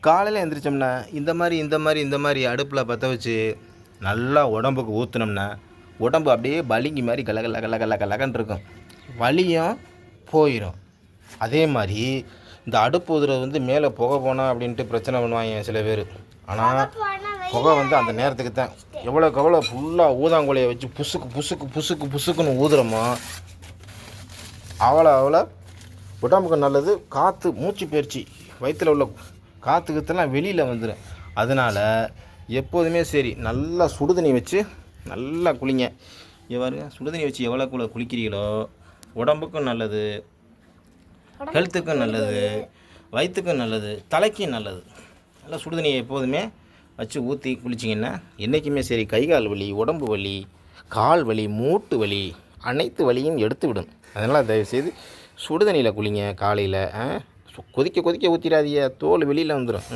காலையில் எழுந்திரிச்சோம்னா இந்த மாதிரி அடுப்பில் பற்ற வச்சு நல்லா உடம்புக்கு ஊற்றுனோம்னா உடம்பு அப்படியே பளிங்கி மாதிரி கலகலன்னு இருக்கும். வலியும் போயிடும். அதே மாதிரி இந்த அடுப்பு ஊதுறது மேலே புகை போனால் அப்படின்ட்டு பிரச்சனை பண்ணுவாங்க சில பேர். ஆனால் புகை அந்த நேரத்துக்கு தான். எவ்வளோ ஃபுல்லாக ஊதாங்குலையை வச்சு புசுக்குன்னு ஊதுறோமோ அவ்வளோ உடம்புக்கு நல்லது. காற்று மூச்சு பயிற்சி, வயிற்றில் உள்ள காற்றுக்கெல்லாம் வெளியில் வந்துடும். அதனால் எப்போதுமே சரி நல்லா சுடுதண்ணி வச்சு நல்லா குளிங்க. பாருங்க, சுடுதண்ணி வச்சு எவ்வளோக்குள்ள குளிக்கிறீங்களோ உடம்புக்கும் நல்லது, ஹெல்த்துக்கும் நல்லது, வயிற்றுக்கும் நல்லது, தலைக்கும் நல்லது. நல்லா சுடுதண்ணியை எப்போதுமே வச்சு ஊற்றி குளிச்சிங்கன்னா என்றைக்குமே சரி கை கால் வலி, உடம்பு வலி, கால் வலி, மூட்டு வலி அனைத்து வலியும் எடுத்து விடும். அதனால் தயவுசெய்து சுடுதண்ணியில் குளிங்க. காலையில் கொதிக்க ஊற்றிடாதீங்க, தோல் வெளியில் வந்துடும்.